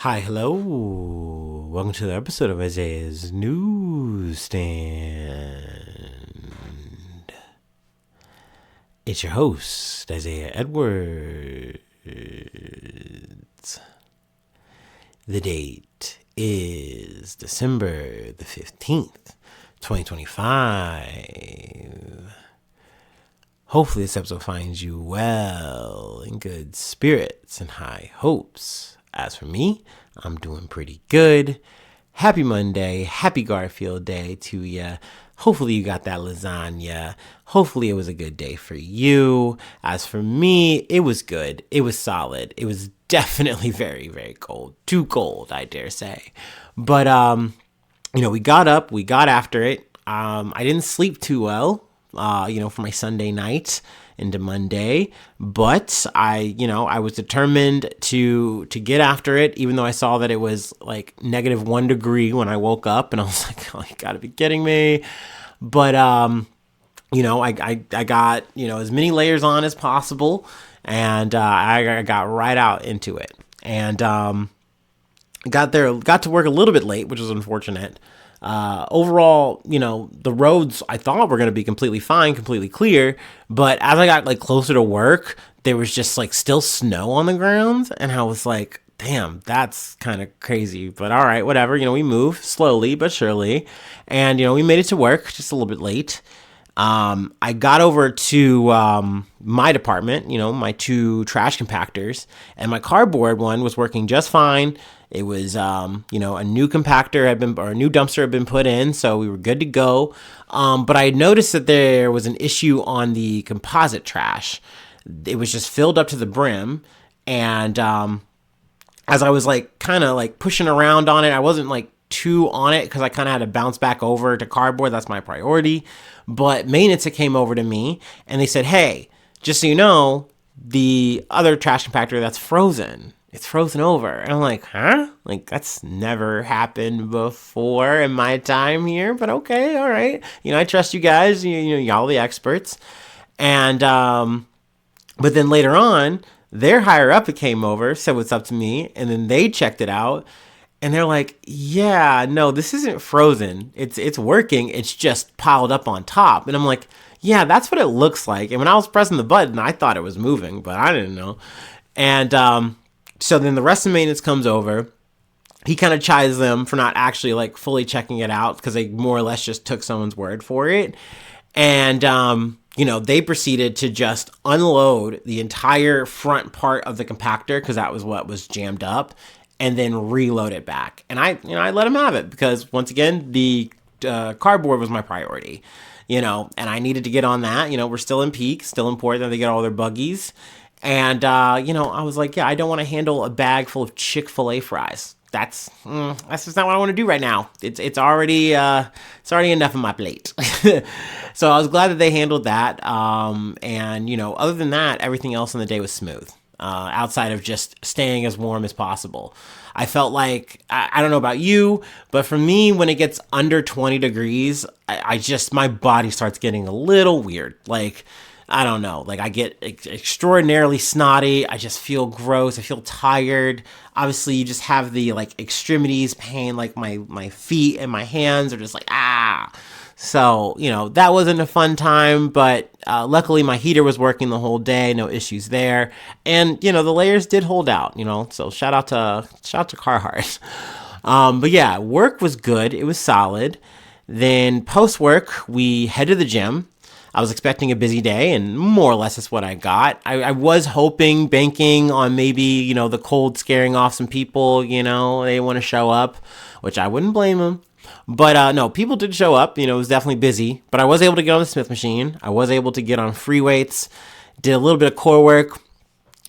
Hi, hello. Welcome to the episode of Isaiah's Newsstand. It's your host, Isaiah Edwards. The date is December the 15th, 2025. Hopefully this episode finds you well, in good spirits and high hopes. As for me, I'm doing pretty good. Happy Monday, happy Garfield Day to ya. Hopefully you got that lasagna. Hopefully it was a good day for you. As for me, it was good. It was solid. It was definitely very, very cold. Too cold, I dare say. But, we got up, we got after it. I didn't sleep too well. For my Sunday night into Monday, but I was determined to get after it, even though I saw that it was like -1 degree when I woke up, and I was like, oh, you gotta be kidding me. But, I got, as many layers on as possible, and I got right out into it, and got to work a little bit late, which was unfortunate. Overall, the roads I thought were going to be completely fine, completely clear. But as I got closer to work, there was just still snow on the ground. And I was like, damn, that's kind of crazy. But all right, whatever. We move slowly but surely. And, we made it to work just a little bit late. I got over to my department, my 2 trash compactors, and my cardboard one was working just fine. It was, a new compactor a new dumpster had been put in, so we were good to go. But I noticed that there was an issue on the composite trash. It was just filled up to the brim, and as I was pushing around on it, I wasn't too on it because I kind of had to bounce back over to cardboard. That's my priority. But maintenance had came over to me and they said, hey, just so you know, the other trash compactor that's frozen. It's frozen over. And I'm like, huh? That's never happened before in my time here, but okay, all right. I trust you guys, y'all the experts. And, but then later on, their higher up it came over, said what's up to me, and then they checked it out. And they're like, yeah, no, this isn't frozen. It's working. It's just piled up on top. And I'm like, yeah, that's what it looks like. And when I was pressing the button, I thought it was moving, but I didn't know. And so then the rest of maintenance comes over. He kind of chides them for not actually fully checking it out because they more or less just took someone's word for it. And, they proceeded to just unload the entire front part of the compactor because that was what was jammed up, and then reload it back. And I let him have it because, once again, the cardboard was my priority, and I needed to get on that. We're still in peak, still important that they get all their buggies. And, I was like, yeah, I don't want to handle a bag full of Chick-fil-A fries. That's just not what I want to do right now. It's already enough on my plate. So I was glad that they handled that. And, other than that, everything else on the day was smooth. Outside of just staying as warm as possible. I felt like, I don't know about you, but for me, when it gets under 20 degrees, my body starts getting a little weird. I don't know, I get extraordinarily snotty. I just feel gross. I feel tired. Obviously, you just have the extremities pain, my feet and my hands are just ah. So, that wasn't a fun time, but luckily my heater was working the whole day, no issues there. And, the layers did hold out, so shout out to Carhartt. But yeah, work was good. It was solid. Then post work, we head to the gym. I was expecting a busy day, and more or less that's what I got. I was banking on maybe, the cold scaring off some people, they want to show up, which I wouldn't blame them. But no, people did show up. It was definitely busy. But I was able to get on the Smith machine. I was able to get on free weights, did a little bit of core work.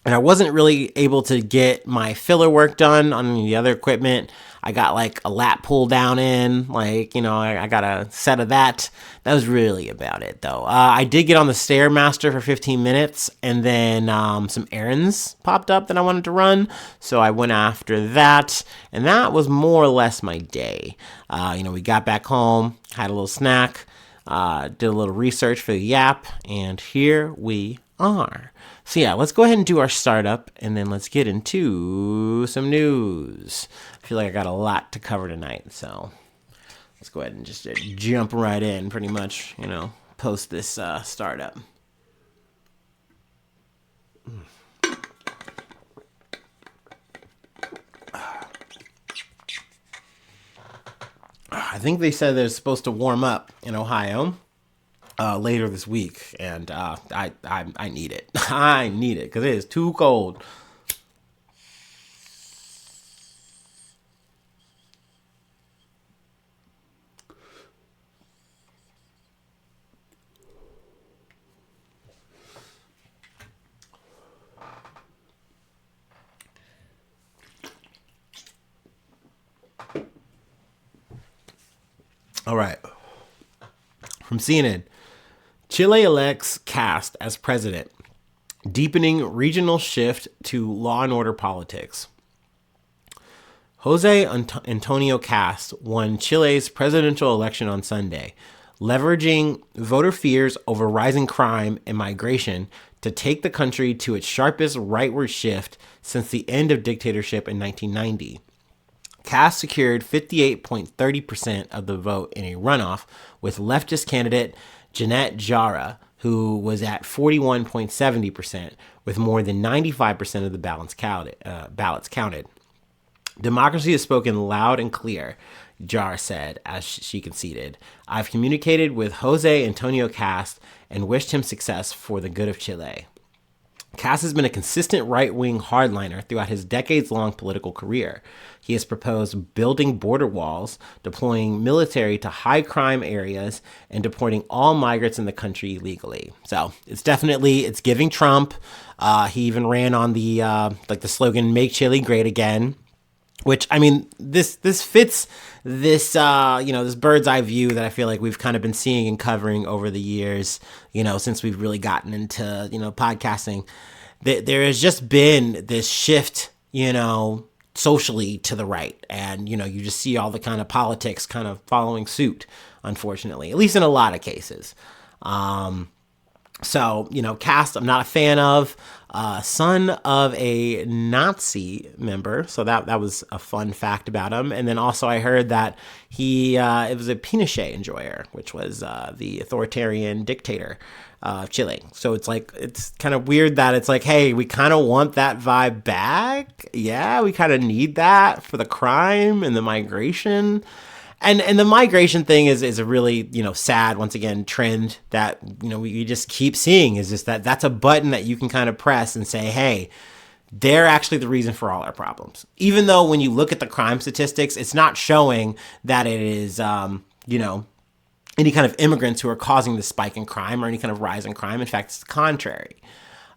And I wasn't really able to get my filler work done on the other equipment. I got a lat pull down in, I got a set of that. That was really about it, though. I did get on the Stairmaster for 15 minutes, and then some errands popped up that I wanted to run. So I went after that, and that was more or less my day. We got back home, had a little snack, did a little research for the Yap, and here we are. So yeah, let's go ahead and do our startup, and then let's get into some news. I feel like I got a lot to cover tonight, so let's go ahead and just jump right in, pretty much, post this startup. I think they said they're supposed to warm up in Ohio later this week, and I need it. I need it because it is too cold. All right. From CNN, Chile elects Kast as president, deepening regional shift to law and order politics. Jose Antonio Kast won Chile's presidential election on Sunday, leveraging voter fears over rising crime and migration to take the country to its sharpest rightward shift since the end of dictatorship in 1990. Kast secured 58.30% of the vote in a runoff with leftist candidate Jeanette Jara, who was at 41.70%, with more than 95% of the ballots counted. Democracy has spoken loud and clear, Jara said as she conceded. I've communicated with Jose Antonio Kast and wished him success for the good of Chile. Kast has been a consistent right-wing hardliner throughout his decades-long political career. He has proposed building border walls, deploying military to high-crime areas, and deporting all migrants in the country legally. So it's giving Trump. He even ran on the slogan "Make Chile Great Again," which, I mean, this fits this this bird's eye view that I feel like we've kind of been seeing and covering over the years, since we've really gotten into podcasting. There has just been this shift, socially to the right, and you just see all the kind of politics kind of following suit, unfortunately, at least in a lot of cases. So, Kast, I'm not a fan of. Son of a Nazi member, so that was a fun fact about him. And then also I heard that it was a Pinochet enjoyer, which was the authoritarian dictator of Chile. So it's kind of weird that it's like, hey, we kind of want that vibe back. Yeah, we kind of need that for the crime and the migration. And the migration thing is a really, sad, once again, trend that, we just keep seeing, is just that's a button that you can kind of press and say, hey, they're actually the reason for all our problems. Even though when you look at the crime statistics, it's not showing that it is, any kind of immigrants who are causing the spike in crime or any kind of rise in crime. In fact, it's the contrary.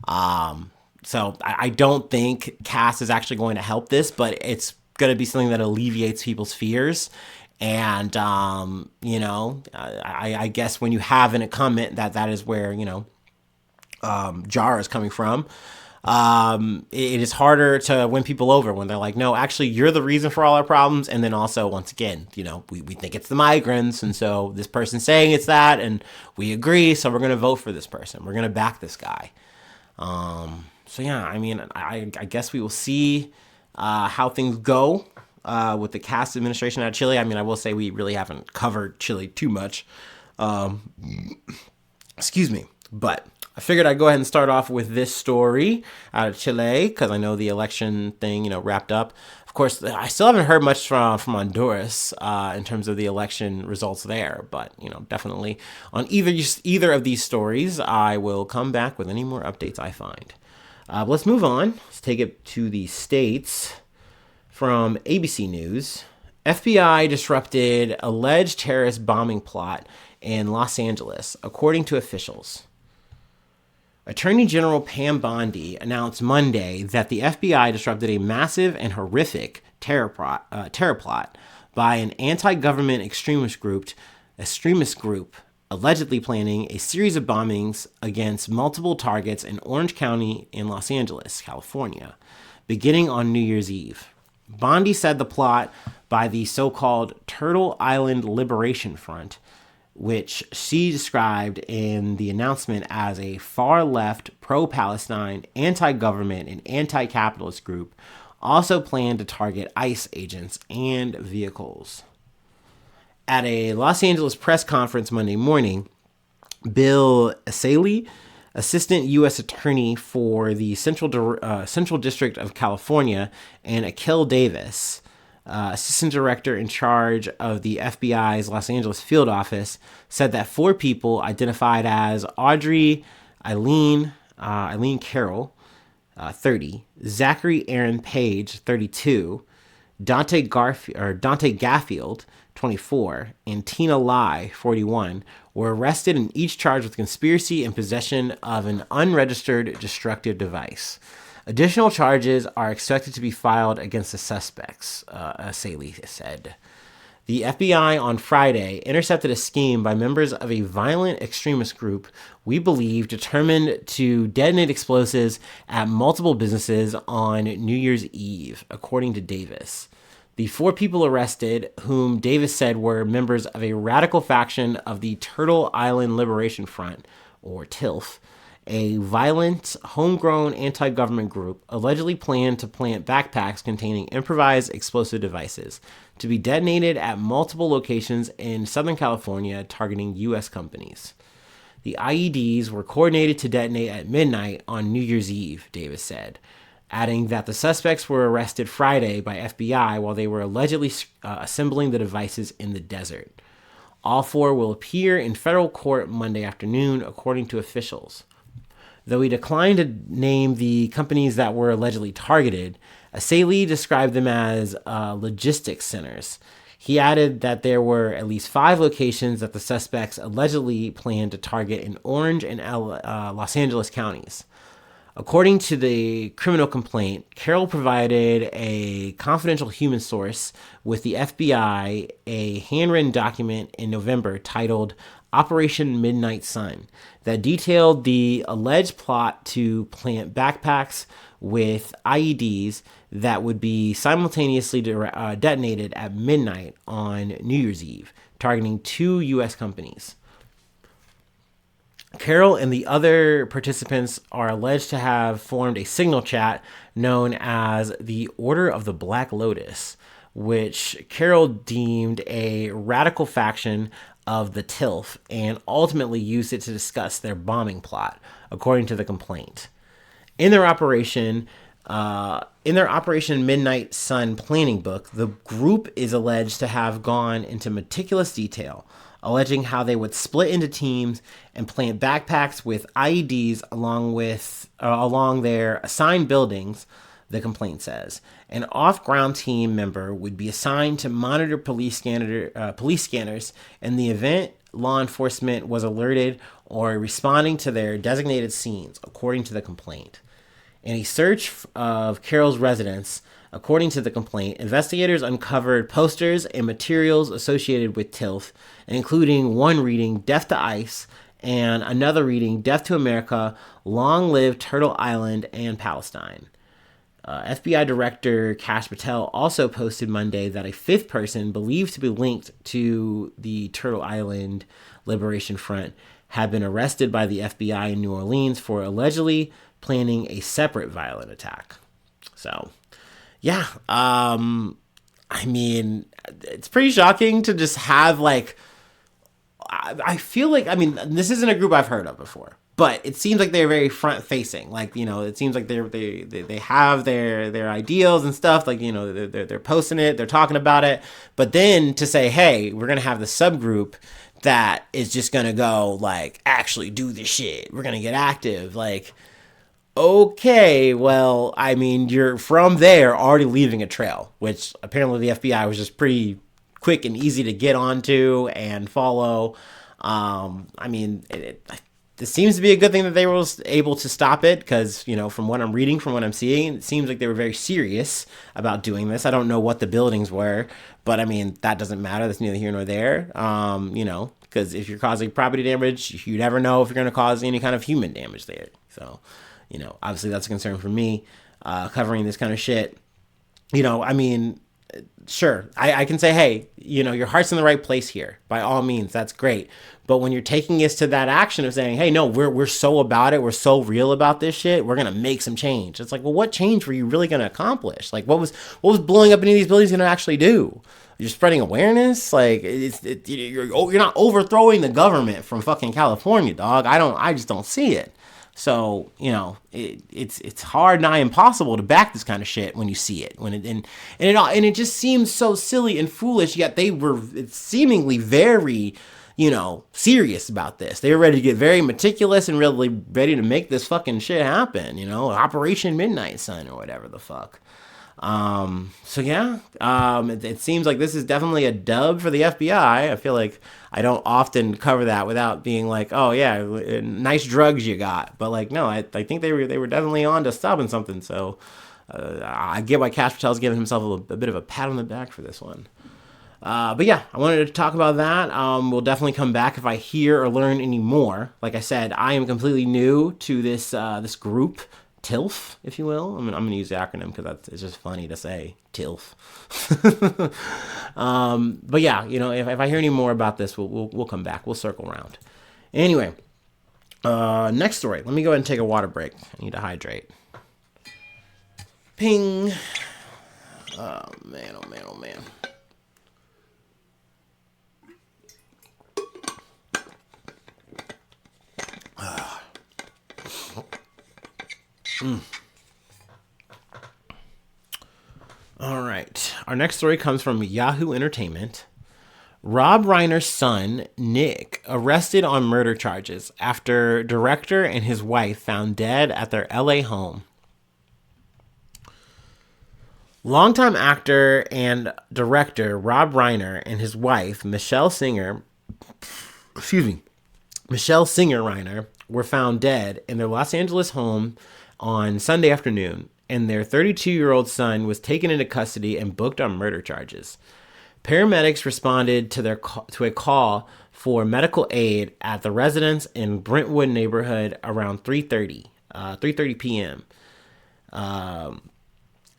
So I don't think Kast is actually going to help this, but it's going to be something that alleviates people's fears. And, I guess when you have an incumbent, that is where, Jara is coming from. It is harder to win people over when they're like, no, actually, you're the reason for all our problems. And then also, once again, we think it's the migrants. And so this person's saying it's that, and we agree. So we're going to vote for this person. We're going to back this guy. So, yeah, I mean, I guess we will see how things go. With the Kast administration out of Chile. I mean, I will say we really haven't covered Chile too much. Excuse me. But I figured I'd go ahead and start off with this story out of Chile because I know the election thing, wrapped up. Of course, I still haven't heard much from Honduras in terms of the election results there. But, definitely on either of these stories, I will come back with any more updates I find. Let's move on. Let's take it to the States. From ABC News, FBI disrupted alleged terrorist bombing plot in Los Angeles, according to officials. Attorney General Pam Bondi announced Monday that the FBI disrupted a massive and horrific terror plot by an anti-government extremist group allegedly planning a series of bombings against multiple targets in Orange County in Los Angeles, California, beginning on New Year's Eve. Bondi said the plot by the so-called Turtle Island Liberation Front which she described in the announcement as a far-left, pro-Palestine, anti-government, and anti-capitalist group, also planned to target ICE agents and vehicles. At a Los Angeles press conference Monday morning, Bill Asaley, Assistant U.S. Attorney for the Central District of California, and Akil Davis, Assistant Director in charge of the FBI's Los Angeles field office, said that 4 people identified as Audrey Eileen Carroll, 30, Zachary Aaron Page, 32, Dante Gaffield, 24, and Tina Lai, 41, were arrested and each charged with conspiracy and possession of an unregistered destructive device. Additional charges are expected to be filed against the suspects, Saley said. The FBI on Friday intercepted a scheme by members of a violent extremist group we believe determined to detonate explosives at multiple businesses on New Year's Eve, according to Davis. The 4 people arrested, whom Davis said were members of a radical faction of the Turtle Island Liberation Front, or TILF, a violent, homegrown anti-government group, allegedly planned to plant backpacks containing improvised explosive devices to be detonated at multiple locations in Southern California, targeting U.S. companies. The IEDs were coordinated to detonate at midnight on New Year's Eve, Davis said, adding that the suspects were arrested Friday by FBI while they were allegedly assembling the devices in the desert. All 4 will appear in federal court Monday afternoon, according to officials. Though he declined to name the companies that were allegedly targeted, Asaley described them as logistics centers. He added that there were at least 5 locations that the suspects allegedly planned to target in Orange and Los Angeles counties. According to the criminal complaint, Carroll provided a confidential human source with the FBI a handwritten document in November titled Operation Midnight Sun that detailed the alleged plot to plant backpacks with IEDs that would be simultaneously detonated at midnight on New Year's Eve, targeting 2 U.S. companies. Carroll and the other participants are alleged to have formed a signal chat known as the Order of the Black Lotus, which Carroll deemed a radical faction of the TILF and ultimately used it to discuss their bombing plot, according to the complaint. In their Operation Midnight Sun planning book, the group is alleged to have gone into meticulous detail, alleging how they would split into teams and plant backpacks with IEDs along their assigned buildings, the complaint says. An off-ground team member would be assigned to monitor police scanners in the event law enforcement was alerted or responding to their designated scenes, according to the complaint. In a search of Carroll's residence, according to the complaint, investigators uncovered posters and materials associated with TILF, including one reading Death to ICE and another reading Death to America, Long Live Turtle Island and Palestine. FBI Director Kast also posted Monday that a 5th person believed to be linked to the Turtle Island Liberation Front had been arrested by the FBI in New Orleans for allegedly planning a separate violent attack. So, yeah, I mean, it's pretty shocking to just have, like, I feel like, I mean, this isn't a group I've heard of before, but it seems like they're very front facing. Like, you know, it seems like they have their ideals and stuff. Like, you know, they're posting it, they're talking about it. But then to say, hey, we're gonna have the subgroup that is just gonna go like actually do this shit. We're gonna get active. Like, okay, well, I mean, you're from there already leaving a trail, which apparently the FBI was just pretty quick and easy to get onto and follow. I mean, this seems to be a good thing that they were able to stop it because, you know, from what I'm reading, from what I'm seeing, it seems like they were very serious about doing this. I don't know what the buildings were, but I mean, that doesn't matter. That's neither here nor there, you know, because if you're causing property damage, you never know if you're going to cause any kind of human damage there. So, you know, obviously that's a concern for me, covering this kind of shit. You know, I mean, sure, I can say, hey, your heart's in the right place here. By all means, that's great. But when you're taking us to that action of saying, hey, no, we're so about it, we're so real about this shit, we're gonna make some change. It's like, well, what change were you really gonna accomplish? Like, what was blowing up any of these buildings gonna actually do? You're spreading awareness. Like, you're not overthrowing the government from fucking California, dog. I just don't see it. So it's hard, nigh impossible to back this kind of shit when you see it. And it just seems so silly and foolish. Yet they were seemingly very, serious about this. They were ready to get very meticulous and really ready to make this fucking shit happen. Operation Midnight Sun or whatever the fuck. So yeah, it seems like this is definitely a dub for the FBI. I feel like I don't often cover that without being like, oh yeah, nice drugs you got. But like, no, I think they were definitely on to stopping something. So, I get why Kast Patel's giving himself a bit of a pat on the back for this one. But yeah, I wanted to talk about that. We'll definitely come back if I hear or learn any more. Like I said, I am completely new to this group. TILF, if you will. I'm going to use the acronym because it's just funny to say TILF. But yeah, if I hear any more about this, we'll come back. We'll circle around. Anyway, next story. Let me go ahead and take a water break. I need to hydrate. Ping. Oh man, oh man, oh man. All right. Our next story comes from Yahoo Entertainment. Rob Reiner's son, Nick, arrested on murder charges after director and his wife found dead at their LA home. Longtime actor and director Rob Reiner and his wife, Michelle Singer Reiner, were found dead in their Los Angeles home on Sunday afternoon, and their 32-year-old son was taken into custody and booked on murder charges. Paramedics responded to a call for medical aid at the residence in Brentwood neighborhood around 3:30 p.m.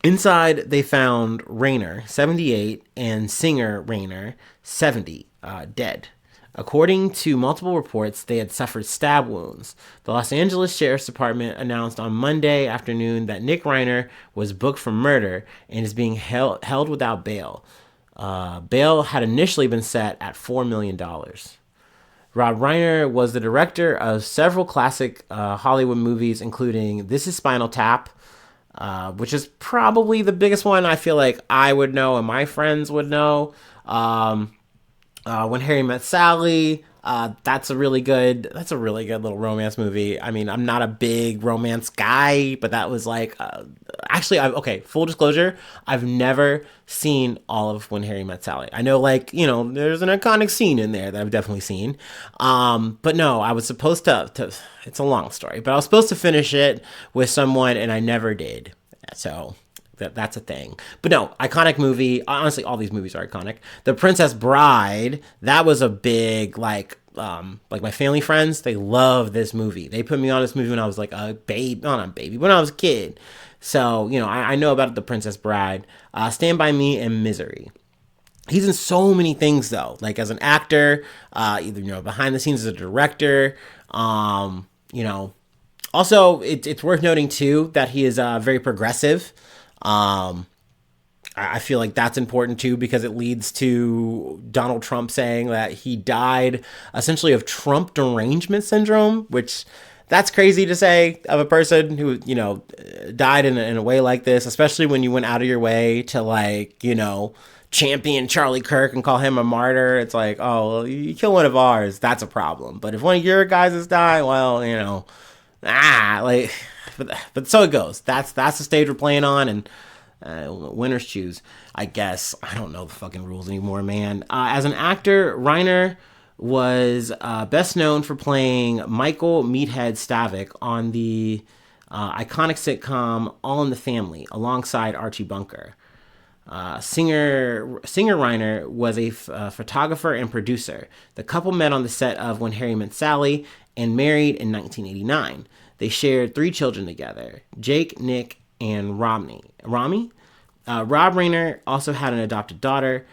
Inside, they found Reiner, 78, and Singer Reiner, 70, dead. According to multiple reports, they had suffered stab wounds. The Los Angeles Sheriff's Department announced on Monday afternoon that Nick Reiner was booked for murder and is being held without bail. Bail had initially been set at $4 million. Rob Reiner was the director of several classic Hollywood movies, including This Is Spinal Tap, which is probably the biggest one I feel like I would know and my friends would know. When Harry Met Sally, that's a really good little romance movie. I mean, I'm not a big romance guy, but that was like, actually, full disclosure, I've never seen all of When Harry Met Sally. I know, like, there's an iconic scene in there that I've definitely seen. But no, I was supposed to, it's a long story, but I was supposed to finish it with someone and I never did. So that's a thing. But no, iconic movie. Honestly, all these movies are iconic. The Princess Bride, that was a big, like my family friends, they love this movie. They put me on this movie when I was like a baby, not a baby, when I was a kid. So, I know about The Princess Bride, Stand By Me, and Misery. He's in so many things though, like as an actor, either, behind the scenes as a director, also it's worth noting too that he is very progressive. I feel like that's important too because it leads to Donald Trump saying that he died essentially of Trump derangement syndrome, which that's crazy to say of a person who, died in a way like this, especially when you went out of your way to champion Charlie Kirk and call him a martyr. It's like, oh, well, you kill one of ours, that's a problem. But if one of your guys has died, well, but so it goes. That's the stage we're playing on, and winners choose, I guess. I don't know the fucking rules anymore, man. As an actor, Reiner was best known for playing Michael Meathead Stavik on the iconic sitcom All in the Family, alongside Archie Bunker. Singer Reiner was a photographer and producer. The couple met on the set of When Harry Met Sally and married in 1989. They shared 3 children together, Jake, Nick, and Rami. Rob Reiner also had an adopted daughter,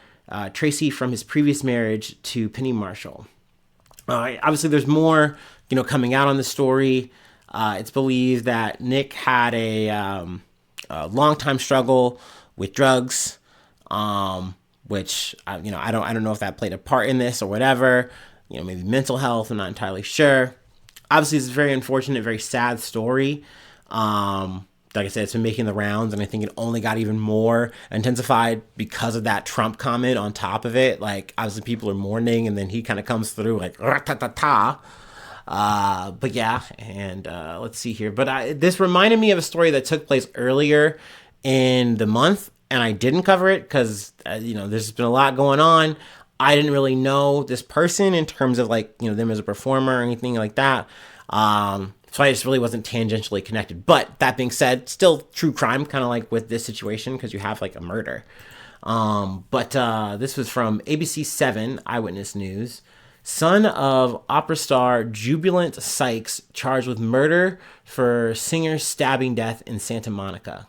Tracy, from his previous marriage to Penny Marshall. Obviously, there's more, coming out on the story. It's believed that Nick had a long time struggle with drugs, which I don't know if that played a part in this or whatever. Maybe mental health. I'm not entirely sure. Obviously, it's a very unfortunate, very sad story. Like I said, it's been making the rounds, and I think it only got even more intensified because of that Trump comment on top of it. Like, obviously, people are mourning, and then he kind of comes through like, ta-ta-ta. But yeah, and let's see here. But this reminded me of a story that took place earlier in the month, and I didn't cover it because, there's been a lot going on. I didn't really know this person in terms of like, them as a performer or anything like that. So I just really wasn't tangentially connected. But that being said, still true crime, kind of like with this situation, because you have like a murder. But this was from ABC 7 Eyewitness News. Son of opera star Jubilant Sykes charged with murder for singer stabbing death in Santa Monica.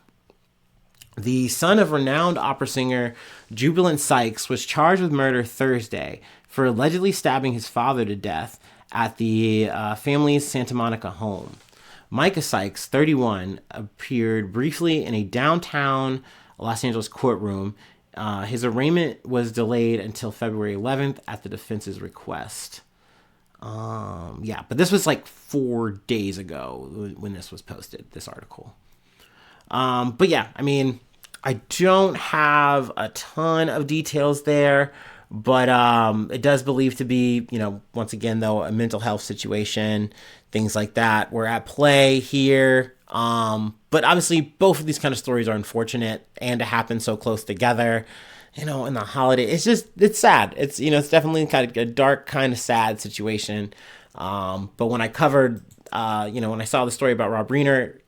The son of renowned opera singer Jubilant Sykes was charged with murder Thursday for allegedly stabbing his father to death at the family's Santa Monica home. Micah Sykes, 31, appeared briefly in a downtown Los Angeles courtroom. His arraignment was delayed until February 11th at the defense's request. But this was like 4 days ago when this was posted, this article. I don't have a ton of details there, but it does believe to be, once again, though, a mental health situation, things like that were at play here. But obviously, both of these kind of stories are unfortunate, and to happen so close together, in the holiday, it's sad. It's, it's definitely kind of a dark, kind of sad situation. But when I covered, when I saw the story about Rob Reiner,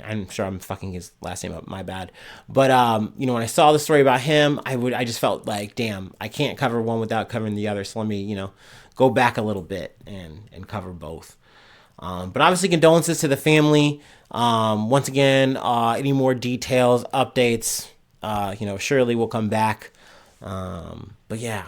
I'm sure I'm fucking his last name up, my bad. But, when I saw the story about him, I just felt like, damn, I can't cover one without covering the other. So let me, go back a little bit and cover both. But obviously condolences to the family. Once again, any more details, updates, surely we'll come back. But yeah.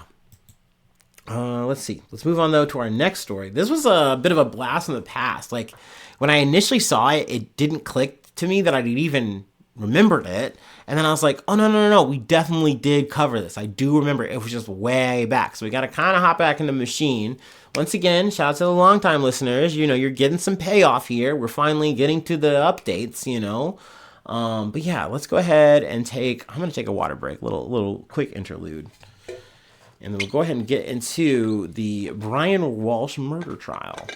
Let's see. Let's move on, though, to our next story. This was a bit of a blast from the past. Like, when I initially saw it, it didn't click to me that I'd even remembered it. And then I was like, oh, no. We definitely did cover this. I do remember it was just way back. So we got to kind of hop back in the machine. Once again, shout out to the longtime listeners. You're getting some payoff here. We're finally getting to the updates, But yeah, let's go ahead and I'm going to take a water break, little quick interlude. And then we'll go ahead and get into the Brian Walsh murder trial.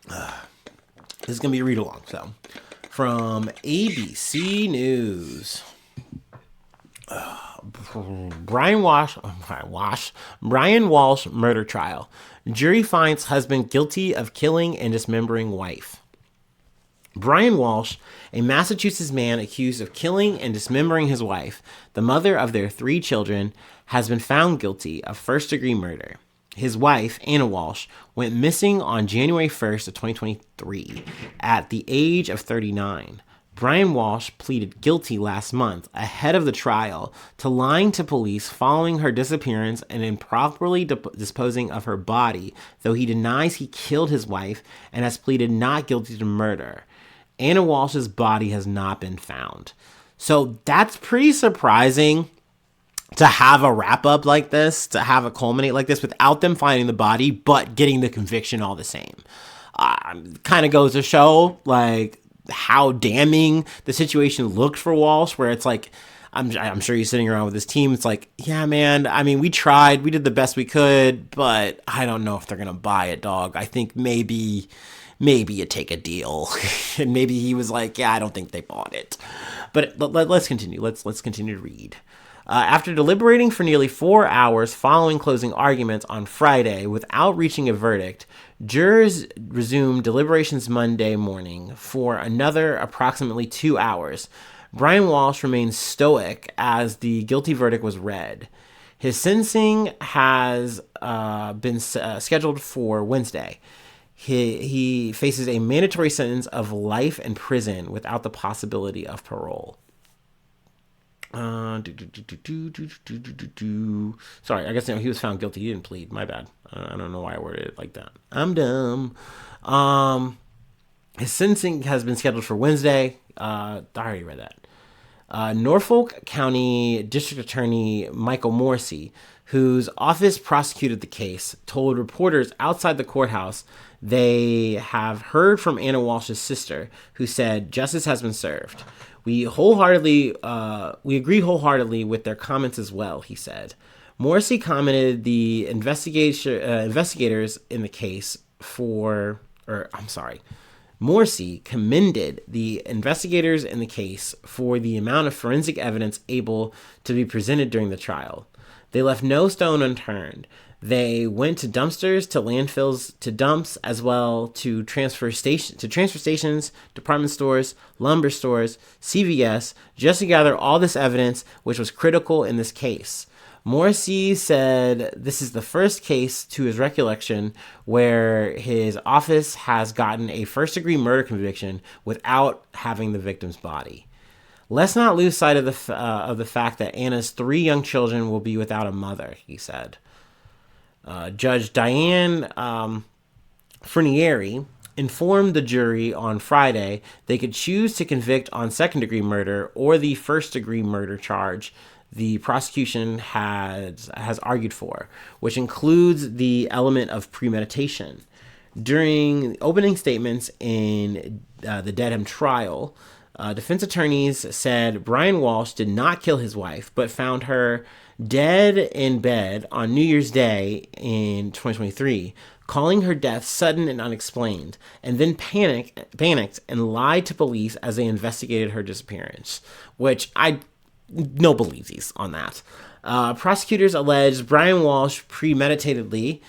This is going to be a read along. So, from ABC News. Brian Walsh murder trial. Jury finds husband guilty of killing and dismembering wife. Brian Walsh, a Massachusetts man accused of killing and dismembering his wife, the mother of their 3 children, has been found guilty of first-degree murder. His wife, Anna Walsh, went missing on January 1st of 2023 at the age of 39. Brian Walsh pleaded guilty last month ahead of the trial to lying to police following her disappearance and improperly disposing of her body, though he denies he killed his wife and has pleaded not guilty to murder. Anna Walsh's body has not been found. So that's pretty surprising to have a wrap up like this, to have a culminate like this without them finding the body, but getting the conviction all the same. Kind of goes to show like how damning the situation looked for Walsh, where it's like, I'm sure he's sitting around with his team. It's like, yeah, man, I mean, we tried, we did the best we could, but I don't know if they're going to buy it, dog. I think maybe you take a deal. And maybe he was like, yeah, I don't think they bought it. But let's continue. Let's continue to read. After deliberating for nearly 4 hours following closing arguments on Friday without reaching a verdict, jurors resumed deliberations Monday morning for another approximately 2 hours. Brian Walsh remained stoic as the guilty verdict was read. His sentencing has been scheduled for Wednesday. He faces a mandatory sentence of life in prison without the possibility of parole. Sorry, I guess he was found guilty. He didn't plead. My bad. I don't know why I worded it like that. I'm dumb. His sentencing has been scheduled for Wednesday. I already read that. Norfolk County District Attorney Michael Morrissey, whose office prosecuted the case, told reporters outside the courthouse they have heard from Anna Walsh's sister, who said justice has been served. We agree wholeheartedly with their comments as well, he said. Morrissey commented the investigators in the case Morrissey commended the investigators in the case for the amount of forensic evidence able to be presented during the trial. They left no stone unturned. They went to dumpsters, to landfills, to dumps, as well to transfer stations, department stores, lumber stores, CVS, just to gather all this evidence, which was critical in this case. Morrissey said this is the first case, to his recollection, where his office has gotten a first-degree murder conviction without having the victim's body. Let's not lose sight of the fact that Anna's 3 young children will be without a mother, he said. Judge Diane Frenieri informed the jury on Friday they could choose to convict on second-degree murder or the first-degree murder charge the prosecution has argued for, which includes the element of premeditation. During opening statements in the Dedham trial, defense attorneys said Brian Walsh did not kill his wife, but found her dead in bed on New Year's Day in 2023, calling her death sudden and unexplained, and then panicked and lied to police as they investigated her disappearance, which I no believes on that. Prosecutors alleged Brian Walsh premeditatedly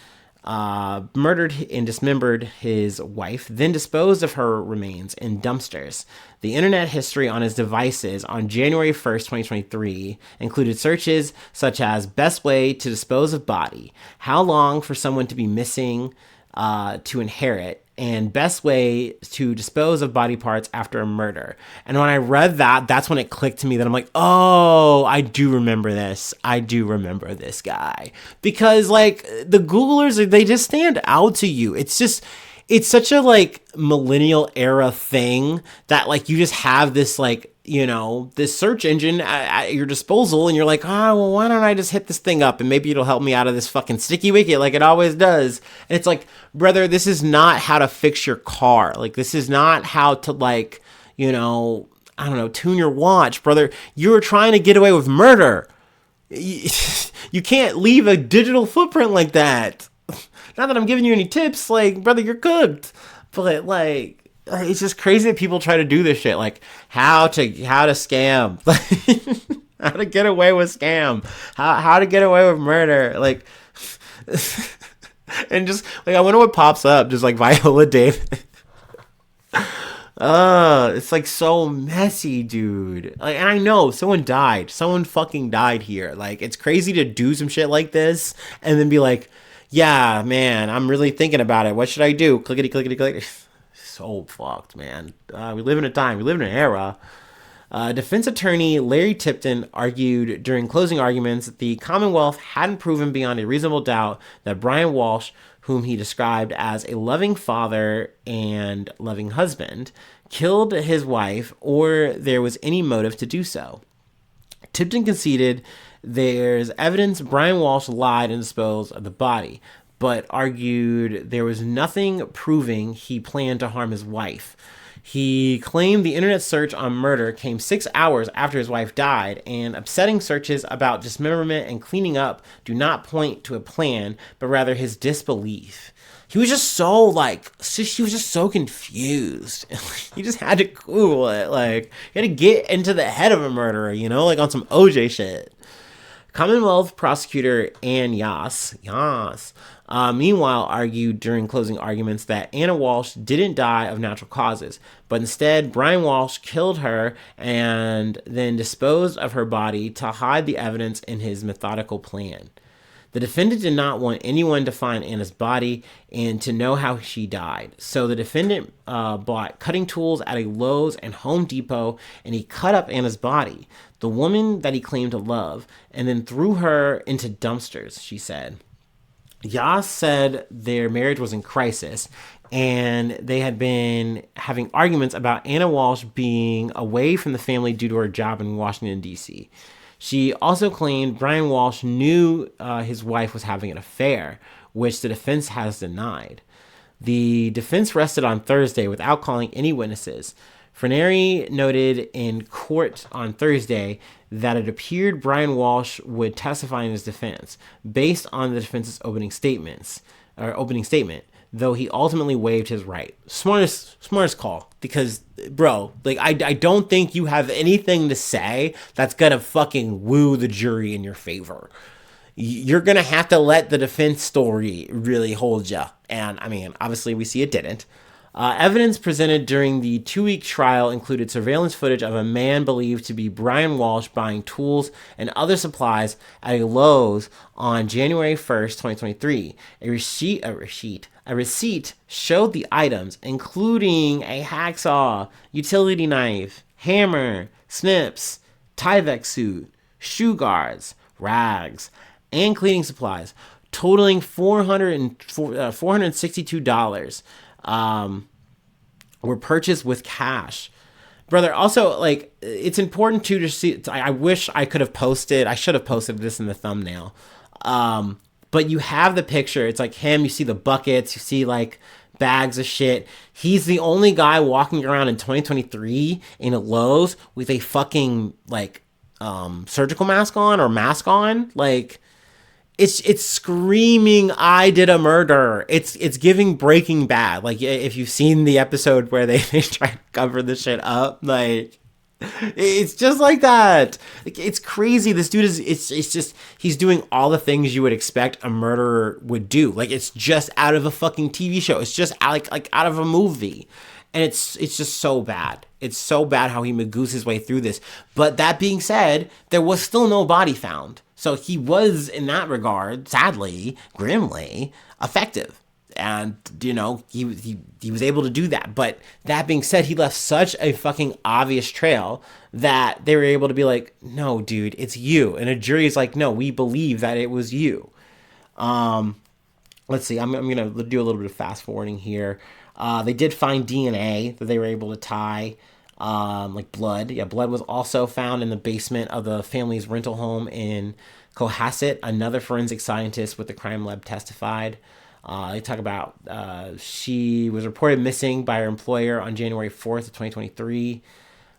murdered and dismembered his wife, then disposed of her remains in dumpsters. The internet history on his devices on January 1st, 2023 included searches such as best way to dispose of body, how long for someone to be missing to inherit, and best way to dispose of body parts after a murder. And when I read that, that's when it clicked to me that I'm like, oh, I do remember this. I do remember this guy. Because, like, the Googlers, they just stand out to you. It's such a, like, millennial era thing that, like, you just have this, like, you know, this search engine at your disposal, and you're like, oh, well, why don't I just hit this thing up and maybe it'll help me out of this fucking sticky wicket like it always does. And it's like, brother, this is not how to fix your car. Like, this is not how to, like, you know, I don't know, tune your watch, brother. You're trying to get away with murder. You can't leave a digital footprint like that. Not that I'm giving you any tips, like, brother, you're cooked. But, like, it's just crazy that people try to do this shit, like how to scam, how to get away with scam, how to get away with murder, like, and just like I wonder what pops up, just like Viola Davis. It's like so messy, dude. Like, and I know someone fucking died here. Like, it's crazy to do some shit like this and then be like, yeah, man, I'm really thinking about it. What should I do? Clickety clickety click. So fucked, man. We live in a time. We live in an era. Defense attorney Larry Tipton argued during closing arguments that the Commonwealth hadn't proven beyond a reasonable doubt that Brian Walsh, whom he described as a loving father and loving husband, killed his wife or there was any motive to do so. Tipton conceded there's evidence Brian Walsh lied and disposed of the body, but argued there was nothing proving he planned to harm his wife. He claimed the internet search on murder came 6 hours after his wife died, and upsetting searches about dismemberment and cleaning up do not point to a plan, but rather his disbelief. He was just so, he was just so confused. He just had to Google it. Like, he had to get into the head of a murderer, you know, like on some OJ shit. Commonwealth prosecutor Ann Yass, meanwhile, argued during closing arguments that Anna Walsh didn't die of natural causes, but instead Brian Walsh killed her and then disposed of her body to hide the evidence in his methodical plan. The defendant did not want anyone to find Anna's body and to know how she died. So the defendant bought cutting tools at a Lowe's and Home Depot, and he cut up Anna's body, the woman that he claimed to love, and then threw her into dumpsters, she said. Yas said their marriage was in crisis, and they had been having arguments about Anna Walsh being away from the family due to her job in Washington, D.C. She also claimed Brian Walsh knew his wife was having an affair, which the defense has denied. The defense rested on Thursday without calling any witnesses. Reiner noted in court on Thursday that it appeared Brian Walsh would testify in his defense, based on the defense's opening statement, though he ultimately waived his right. Smartest call, because, bro, like, I don't think you have anything to say that's gonna fucking woo the jury in your favor. You're gonna have to let the defense story really hold you. And, I mean, obviously we see it didn't. Evidence presented during the 2-week trial included surveillance footage of a man believed to be Brian Walsh buying tools and other supplies at a Lowe's on January 1st, 2023. A receipt showed the items, including a hacksaw, utility knife, hammer, snips, Tyvek suit, shoe guards, rags, and cleaning supplies, totaling $462. Were purchased with cash. Brother, also, like, it's important too to see. I wish I should have posted this in the thumbnail. But you have the picture. It's like him. You see the buckets. You see, like, bags of shit. He's the only guy walking around in 2023 in a Lowe's with a fucking, like, surgical mask on or mask on. Like, it's screaming, I did a murder. It's giving Breaking Bad. Like, if you've seen the episode where they try to cover the shit up, like, it's just like that. Like, it's crazy. This dude it's just, he's doing all the things you would expect a murderer would do. Like, it's just out of a fucking TV show. It's just like out of a movie. And it's just so bad. It's so bad how he magoos his way through this. But that being said, there was still no body found. So he was, in that regard, sadly, grimly, effective. And, you know, he was able to do that. But that being said, he left such a fucking obvious trail that they were able to be like, no, dude, it's you. And a jury is like, no, we believe that it was you. Let's see. I'm going to do a little bit of fast forwarding here. They did find DNA that they were able to tie, like blood. Yeah, blood was also found in the basement of the family's rental home in Cohasset. Another forensic scientist with the crime lab testified. They talk about she was reported missing by her employer on January 4th of 2023.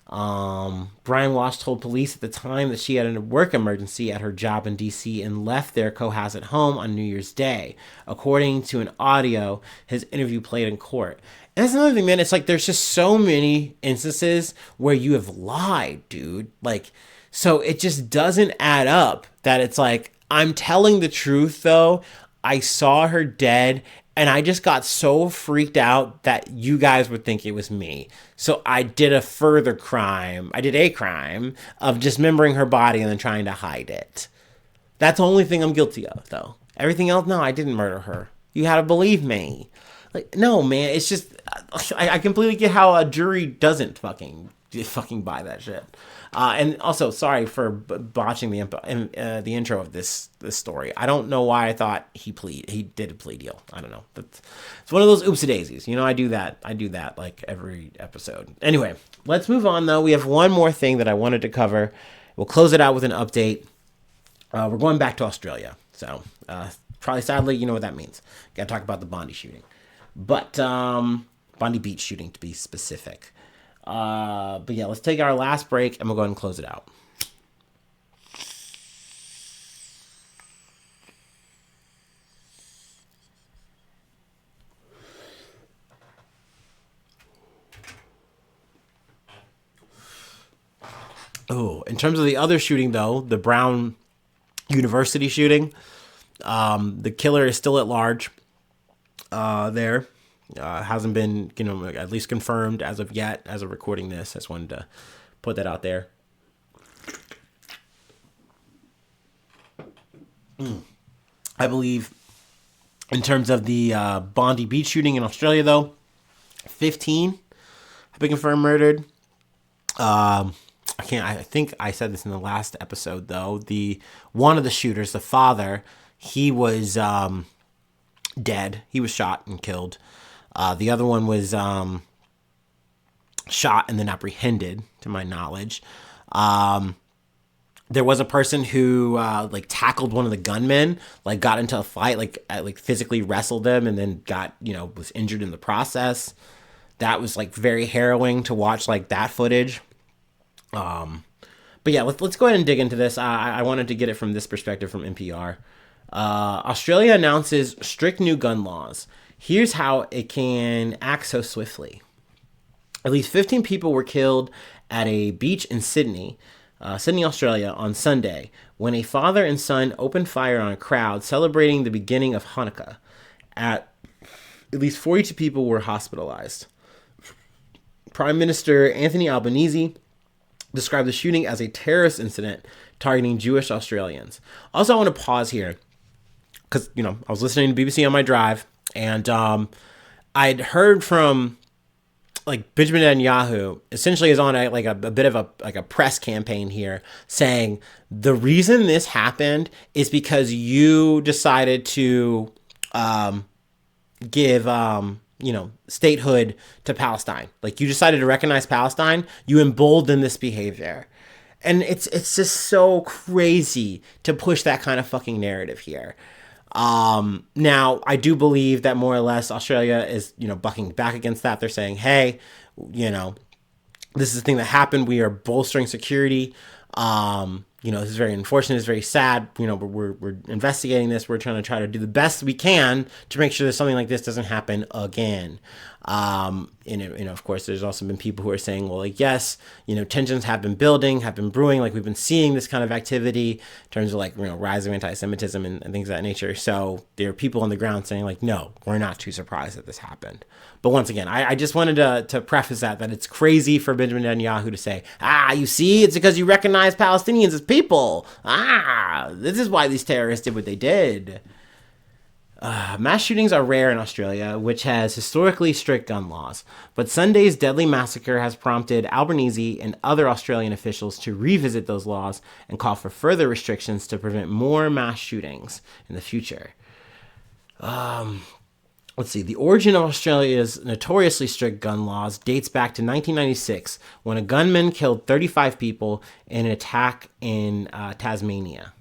Brian Walsh told police at the time that she had a work emergency at her job in D.C. and left their Cohasset home on New Year's Day, according to an audio his interview played in court. And that's another thing, man. It's like there's just so many instances where you have lied, dude. Like, so it just doesn't add up that it's like, I'm telling the truth, though. I saw her dead, and I just got so freaked out that you guys would think it was me. So I did a crime of dismembering her body and then trying to hide it. That's the only thing I'm guilty of, though. Everything else, no, I didn't murder her. You had to believe me. Like, no, man, it's just, I completely get how a jury doesn't fucking buy that shit. And also, sorry for botching the intro of this story. I don't know why I thought he did a plea deal. I don't know. It's one of those oopsie daisies. You know, I do that like every episode. Anyway, let's move on though. We have one more thing that I wanted to cover. We'll close it out with an update. We're going back to Australia. So, probably sadly, you know what that means. Got to talk about the Bondi shooting. But, Bondi Beach shooting to be specific. But yeah, let's take our last break and we'll go ahead and close it out. Oh, in terms of the other shooting though, the Brown University shooting, the killer is still at large, there. Hasn't been, at least confirmed as of yet, as of recording this. I just wanted to put that out there. I believe in terms of the Bondi Beach shooting in Australia, though, 15 have been confirmed murdered. I think I said this in the last episode, though. One of the shooters, the father, he was dead. He was shot and killed. The other one was shot and then apprehended, to my knowledge. There was a person who tackled one of the gunmen, got into a fight, physically wrestled them, and then was injured in the process. That was very harrowing to watch that footage. But yeah, let's go ahead and dig into this. I wanted to get it from this perspective from NPR. Australia announces strict new gun laws. Here's how it can act so swiftly. At least 15 people were killed at a beach in Sydney, Australia, on Sunday, when a father and son opened fire on a crowd celebrating the beginning of Hanukkah. At least 42 people were hospitalized. Prime Minister Anthony Albanese described the shooting as a terrorist incident targeting Jewish Australians. Also, I want to pause here because, I was listening to BBC on my drive, and I'd heard from Benjamin Netanyahu essentially is on a bit of a press campaign here, saying the reason this happened is because you decided to give statehood to Palestine. You decided to recognize Palestine. You emboldened this behavior. And it's just so crazy to push that kind of fucking narrative here. Now, I do believe that more or less Australia is, bucking back against that. They're saying, hey, this is the thing that happened. We are bolstering security. This is very unfortunate. It's very sad. We're investigating this. We're trying to do the best we can to make sure that something like this doesn't happen again. Of course, there's also been people who are saying, well, yes, tensions have been building, have been brewing. We've been seeing this kind of activity in terms of rise of anti-Semitism and things of that nature. So there are people on the ground saying no, we're not too surprised that this happened. But once again, I just wanted to preface that it's crazy for Benjamin Netanyahu to say, you see, it's because you recognize Palestinians as people. This is why these terrorists did what they did. Mass shootings are rare in Australia, which has historically strict gun laws. But Sunday's deadly massacre has prompted Albanese and other Australian officials to revisit those laws and call for further restrictions to prevent more mass shootings in the future. Let's see. The origin of Australia's notoriously strict gun laws dates back to 1996, when a gunman killed 35 people in an attack in Tasmania.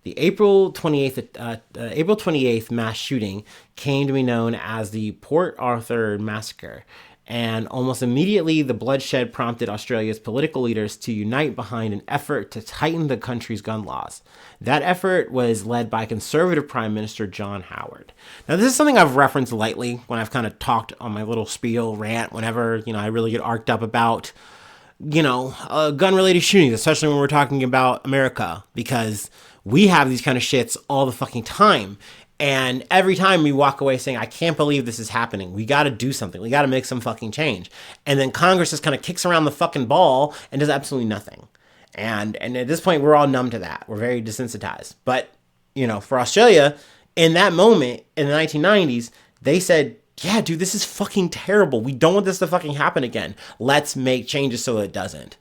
The April 28th mass shooting came to be known as the Port Arthur Massacre, and almost immediately the bloodshed prompted Australia's political leaders to unite behind an effort to tighten the country's gun laws. That effort was led by Conservative Prime Minister John Howard. Now, this is something I've referenced lightly when I've kind of talked on my little spiel rant whenever, I really get arced up about, gun-related shootings, especially when we're talking about America, because we have these kind of shits all the fucking time. And every time we walk away saying, I can't believe this is happening. We got to do something. We got to make some fucking change. And then Congress just kind of kicks around the fucking ball and does absolutely nothing. And at this point, we're all numb to that. We're very desensitized. But, for Australia, in that moment, in the 1990s, they said, yeah, dude, this is fucking terrible. We don't want this to fucking happen again. Let's make changes so it doesn't.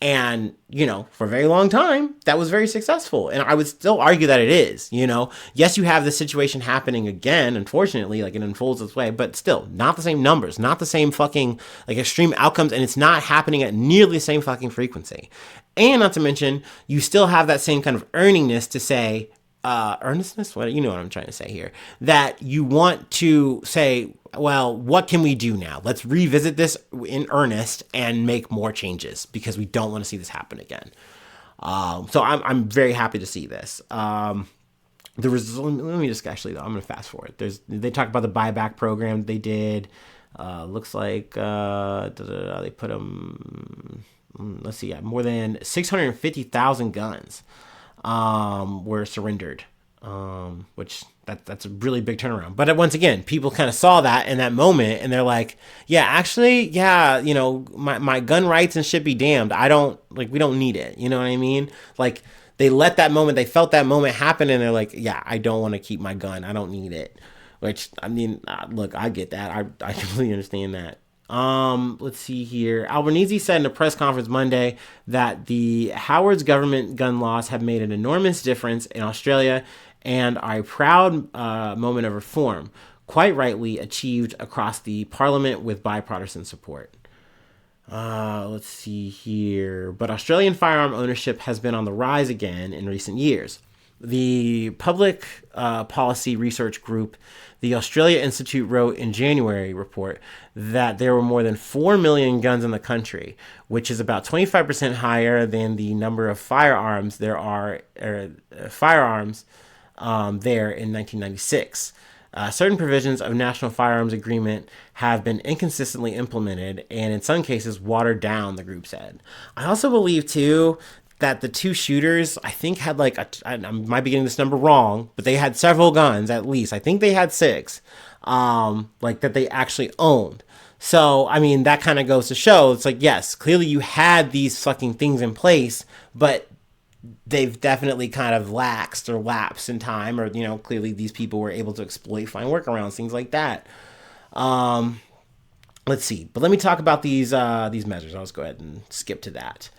And, for a very long time, that was very successful. And I would still argue that it is, Yes, you have this situation happening again, unfortunately, it unfolds this way, but still, not the same numbers, not the same fucking, extreme outcomes, and it's not happening at nearly the same fucking frequency. And not to mention, you still have that same kind of earningness to say, earnestness? What I'm trying to say here. That you want to say, well, what can we do now? Let's revisit this in earnest and make more changes because we don't want to see this happen again. So I'm very happy to see this. Let me just actually, I'm going to fast forward. They talk about the buyback program they did. Looks like they put them. Let's see, more than 650,000 guns were surrendered, which that's a really big turnaround. But once again, people kind of saw that in that moment, and they're like, yeah, actually, yeah, my gun rights and shit be damned. We don't need it. You know what I mean? they let that moment, they felt that moment happen, and they're like, yeah, I don't want to keep my gun. I don't need it. Which, I mean, look, I get that. I completely understand that. Let's see here. Albanese said in a press conference Monday that the Howard's government gun laws have made an enormous difference in Australia and are a proud moment of reform, quite rightly achieved across the parliament with bipartisan support. Let's see here. But Australian firearm ownership has been on the rise again in recent years. The public policy research group, the Australia Institute, wrote in January report that there were more than 4 million guns in the country, which is about 25% higher than the number of firearms there in 1996. Certain provisions of National Firearms Agreement have been inconsistently implemented and in some cases watered down, the group said. I also believe, too, that the two shooters, I think, had I might be getting this number wrong, but they had several guns at least. I think they had 6, that they actually owned. So, I mean, that kind of goes to show, it's like, yes, clearly you had these fucking things in place, but they've definitely kind of laxed or lapsed in time, or, clearly these people were able to exploit, find workarounds, things like that. Let's see. But let me talk about these measures. I'll just go ahead and skip to that.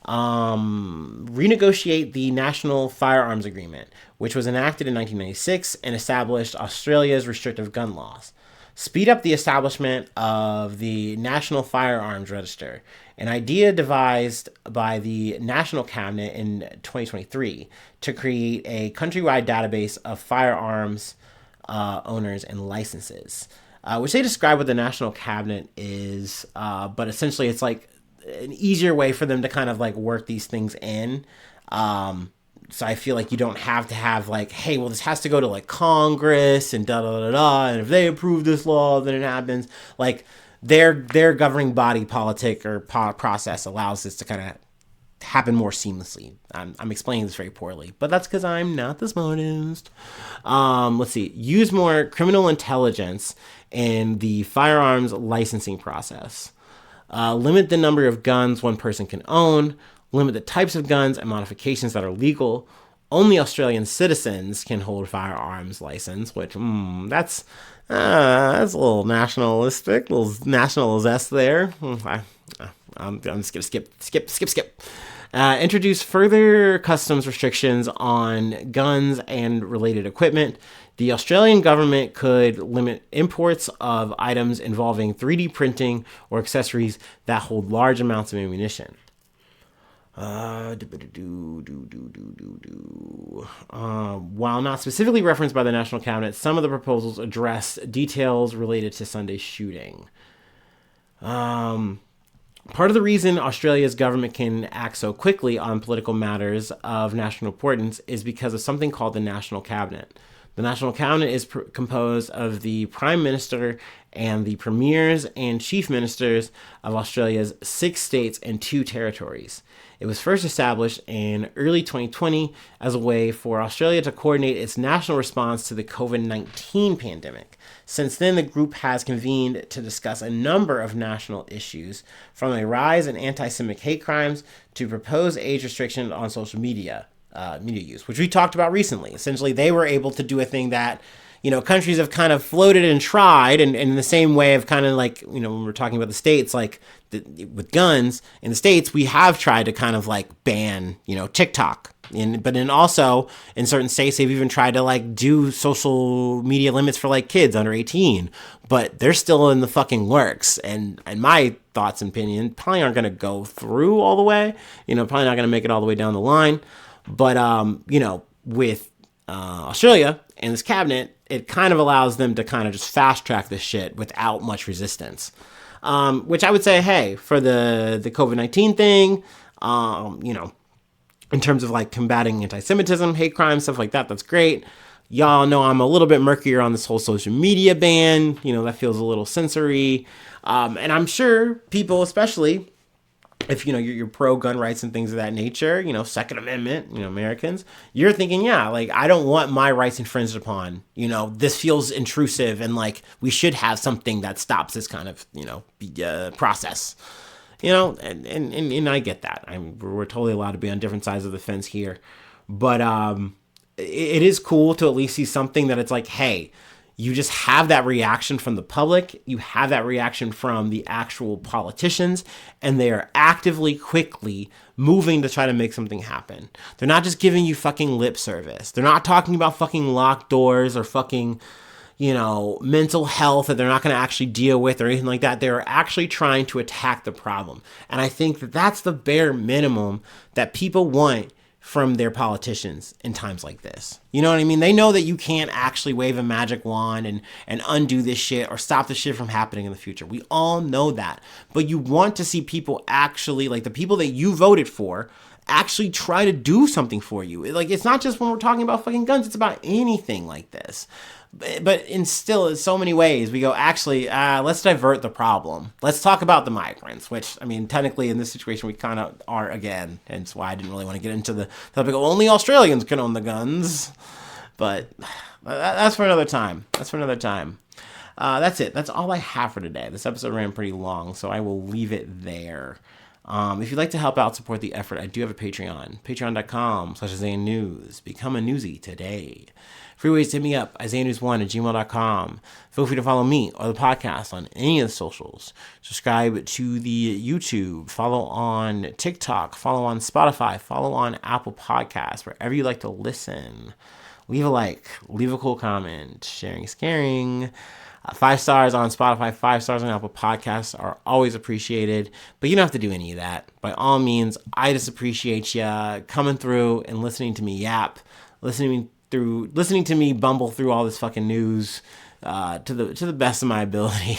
Renegotiate the National Firearms Agreement, which was enacted in 1996 and established Australia's restrictive gun laws. Speed up the establishment of the National Firearms Register, an idea devised by the National Cabinet in 2023 to create a countrywide database of firearms owners and licenses, which they describe what the National Cabinet is, but essentially it's like an easier way for them to kind of like work these things in. So I feel like you don't have to have like, hey, well, this has to go to like Congress and and if they approve this law, then it happens. Like their governing body politic or process allows this to kind of happen more seamlessly. I'm explaining this very poorly, but that's because I'm not the smartest. Let's see. Use more criminal intelligence in the firearms licensing process. Limit the number of guns one person can own. Limit the types of guns and modifications that are legal. Only Australian citizens can hold firearms license, which that's a little nationalistic, little national zest there. I'm just gonna skip. Introduce further customs restrictions on guns and related equipment. The Australian government could limit imports of items involving 3D printing or accessories that hold large amounts of ammunition. While not specifically referenced by the National Cabinet, some of the proposals address details related to Sunday's shooting. Part of the reason Australia's government can act so quickly on political matters of national importance is because of something called the National Cabinet. The National Cabinet is composed of the Prime Minister and the Premiers and Chief Ministers of Australia's 6 states and 2 territories. It was first established in early 2020 as a way for Australia to coordinate its national response to the COVID-19 pandemic. Since then, the group has convened to discuss a number of national issues, from a rise in anti-Semitic hate crimes to proposed age restrictions on social media use, which we talked about recently. Essentially, they were able to do a thing that, countries have kind of floated and tried, and in the same way of kind of like, when we're talking about the states, like with guns in the states, we have tried to kind of like ban, TikTok. But then also in certain states, they've even tried to like do social media limits for like kids under 18, but they're still in the fucking works. And my thoughts and opinion probably aren't going to go through all the way, probably not going to make it all the way down the line. But, with Australia and this cabinet, it kind of allows them to kind of just fast track this shit without much resistance. Which I would say, hey, for the COVID-19 thing, in terms of like combating anti-Semitism, hate crimes, stuff like that, that's great. Y'all know I'm a little bit murkier on this whole social media ban. That feels a little censory. And I'm sure people, especially if, you're pro-gun rights and things of that nature, Second Amendment, Americans, you're thinking, yeah, like, I don't want my rights infringed upon. This feels intrusive, and, like, we should have something that stops this kind of, process. And I get that. We're totally allowed to be on different sides of the fence here. But it is cool to at least see something that it's like, hey, you just have that reaction from the public. You have that reaction from the actual politicians, and they are actively, quickly moving to try to make something happen. They're not just giving you fucking lip service. They're not talking about fucking locked doors or fucking, mental health that they're not going to actually deal with or anything like that. They're actually trying to attack the problem. And I think that that's the bare minimum that people want from their politicians in times like this. You know what I mean? They know that you can't actually wave a magic wand and undo this shit or stop this shit from happening in the future. We all know that. But you want to see people actually, like the people that you voted for, actually try to do something for you. Like, it's not just when we're talking about fucking guns, it's about anything like this. But in so many ways, we go, actually, let's divert the problem. Let's talk about the migrants, which, I mean, technically in this situation, we kind of are again. Hence why I didn't really want to get into the topic of only Australians can own the guns. But that's for another time. That's it. That's all I have for today. This episode ran pretty long, so I will leave it there. If you'd like to help out, support the effort, I do have a Patreon. Patreon.com/IsaiahNews. Become a newsie today. Free ways to hit me up, IsaiahNews1@gmail.com. Feel free to follow me or the podcast on any of the socials. Subscribe to the YouTube. Follow on TikTok. Follow on Spotify. Follow on Apple Podcasts, wherever you like to listen. Leave a like. Leave a cool comment. Sharing is caring. 5 stars on Spotify, 5 stars on Apple Podcasts are always appreciated, but you don't have to do any of that. By all means, I just appreciate you coming through and listening to me yap, listening to me bumble through all this fucking news to the best of my ability.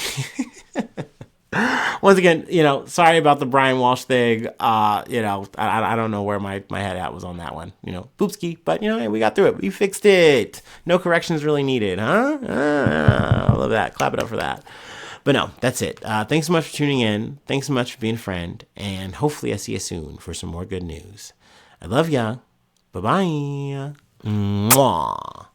Once again, sorry about the Brian Walsh thing. I don't know where my head at was on that one. Boopski, but hey, we got through it. We fixed it. No corrections really needed, huh? I love that. Clap it up for that. But no, that's it. Thanks so much for tuning in. Thanks so much for being a friend, and hopefully I see you soon for some more good news. I love ya. Bye-bye. Mwah.